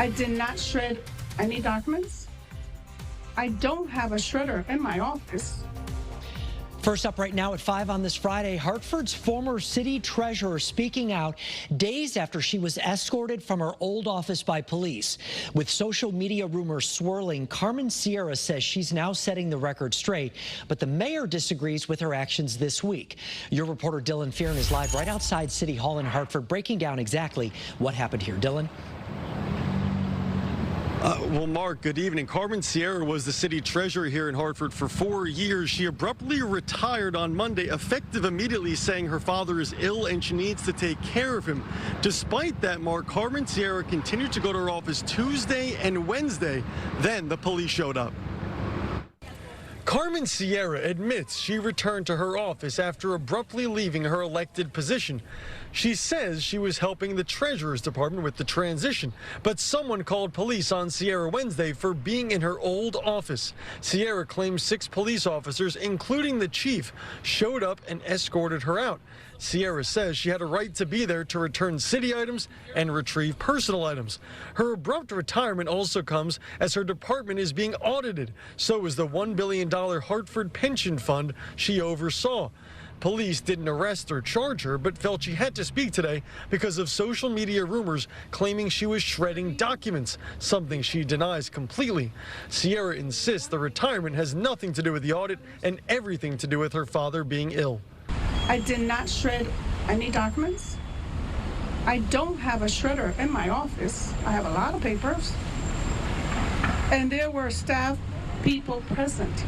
I did not shred any documents. I don't have a shredder in my office. First up right now at 5 on this Friday, Hartford's former city treasurer speaking out days after she was escorted from her old office by police. With social media rumors swirling, Carmen Sierra says she's now setting the record straight, but the mayor disagrees with her actions this week. Your reporter Dylan Fearon is live right outside City Hall in Hartford, breaking down exactly what happened here. Dylan? Well, Mark, good evening. Carmen Sierra was the city treasurer here in Hartford for 4 years. She abruptly retired on Monday, effective immediately, saying her father is ill and she needs to take care of him. Despite that, Mark, Carmen Sierra continued to go to her office Tuesday and Wednesday. Then the police showed up. Carmen Sierra admits she returned to her office after abruptly leaving her elected position. She says she was helping the Treasurer's Department with the transition, but someone called police on Sierra Wednesday for being in her old office. Sierra claims 6 police officers, including the chief, showed up and escorted her out. Sierra says she had a right to be there to return city items and retrieve personal items. Her abrupt retirement also comes as her department is being audited. So is the $1 billion Hartford pension fund she oversaw. Police didn't arrest or charge her, but felt she had to speak today because of social media rumors claiming she was shredding documents, something she denies completely. Sierra insists the retirement has nothing to do with the audit and everything to do with her father being ill. I did not shred any documents. I don't have a shredder in my office. I have a lot of papers. And there were staff people present.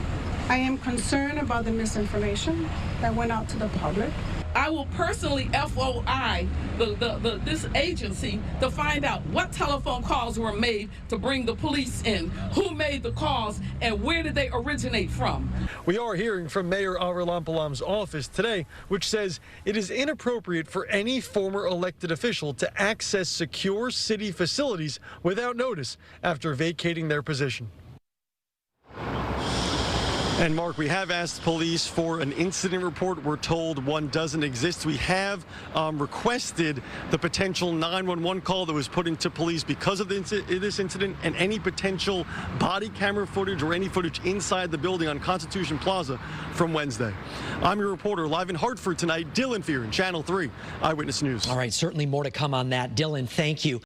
I am concerned about the misinformation that went out to the public. I will personally FOI this agency to find out what telephone calls were made to bring the police in, who made the calls, and where did they originate from. We are hearing from Mayor Avralam-Palam's office today, which says it is inappropriate for any former elected official to access secure city facilities without notice after vacating their position. And Mark, we have asked police for an incident report. We're told one doesn't exist. We have requested the potential 911 call that was put into police because of this incident and any potential body camera footage or any footage inside the building on Constitution Plaza from Wednesday. I'm your reporter live in Hartford tonight, Dylan Fearon, Channel 3 Eyewitness News. All right, certainly more to come on that. Dylan, thank you.